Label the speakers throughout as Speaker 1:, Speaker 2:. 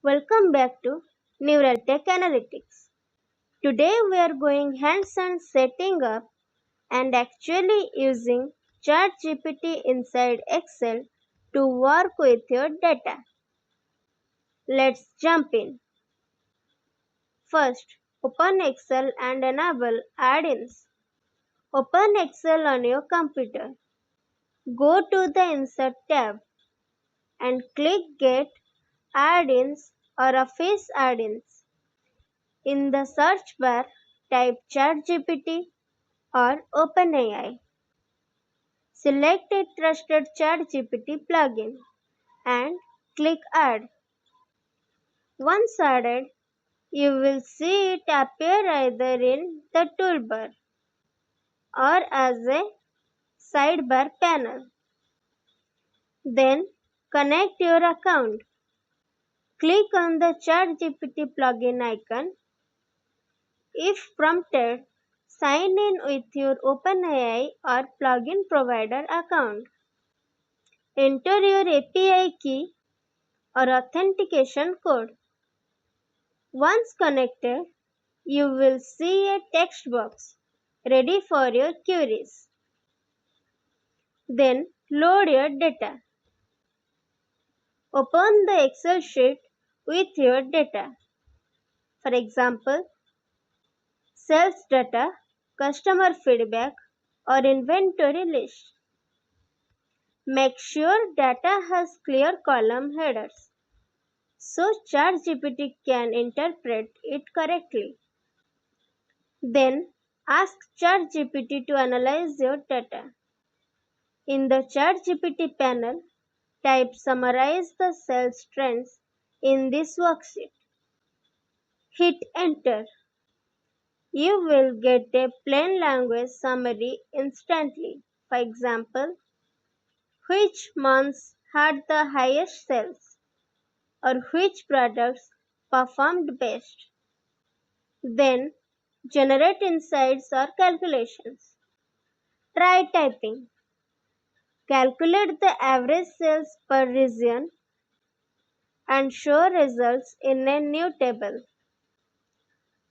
Speaker 1: Welcome back to Neuraltechanalytics. Today we are going hands-on setting up and actually using ChatGPT inside Excel to work with your data. Let's jump in. First, open Excel and enable add-ins. Open Excel on your computer. Go to the Insert tab and click Get Add-ins or Office Add-ins. In the search bar, type ChatGPT or OpenAI. Select a trusted ChatGPT plugin and click Add. Once added, you will see it appear either in the toolbar or as a sidebar panel. Then connect your account. Click on the ChatGPT plugin icon. If prompted, sign in with your OpenAI or plugin provider account. Enter your API key or authentication code. Once connected, you will see a text box ready for your queries. Then load your data. Open the Excel sheet with your data. For example, sales data, customer feedback, or inventory list. Make sure data has clear column headers so ChatGPT can interpret it correctly. Then ask ChatGPT to analyze your data. In the ChatGPT panel, type Summarize the sales trends in this worksheet. Hit Enter. You will get a plain language summary instantly. For example, which months had the highest sales or which products performed best. Then generate insights or calculations. Try typing. Calculate the average sales per region and show results in a new table.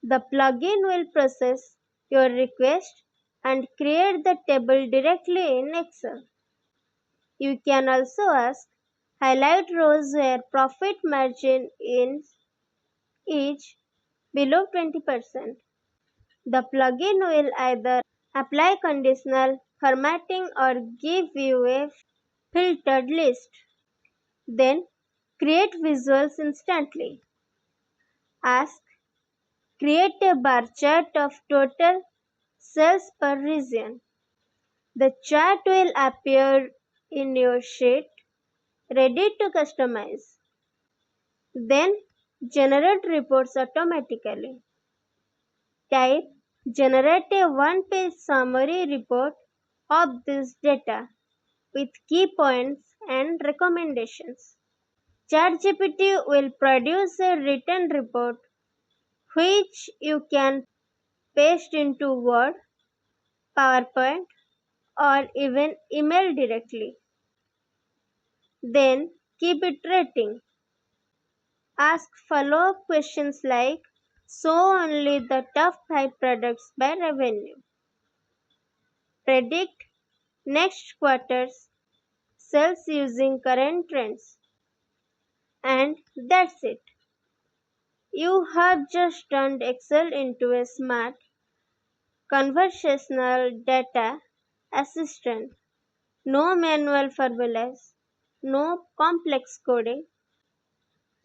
Speaker 1: The plugin will process your request and create the table directly in Excel. You can also ask, highlight rows where profit margin is below 20%. The plugin will either apply conditional formatting or give you a filtered list. Then create visuals instantly. Ask, create a bar chart of total sales per region. The chart will appear in your sheet, ready to customize. Then generate reports automatically. Type generate a one-page summary report of this data with key points and recommendations. ChatGPT will produce a written report which you can paste into Word, PowerPoint, or even email directly. Then keep iterating. Ask follow-up questions like, show only the top 5 products by revenue. Predict next quarter's sales using current trends. And that's it. You have just turned Excel into a smart, conversational data assistant. No manual formulas, no complex coding,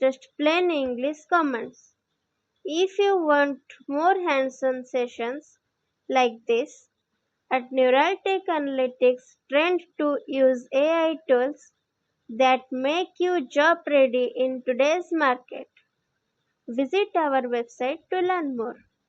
Speaker 1: just plain English commands. If you want more hands-on sessions like this, at Neuraltech Analytics trend to use AI tools that make you job ready in today's market. Visit our website to learn more.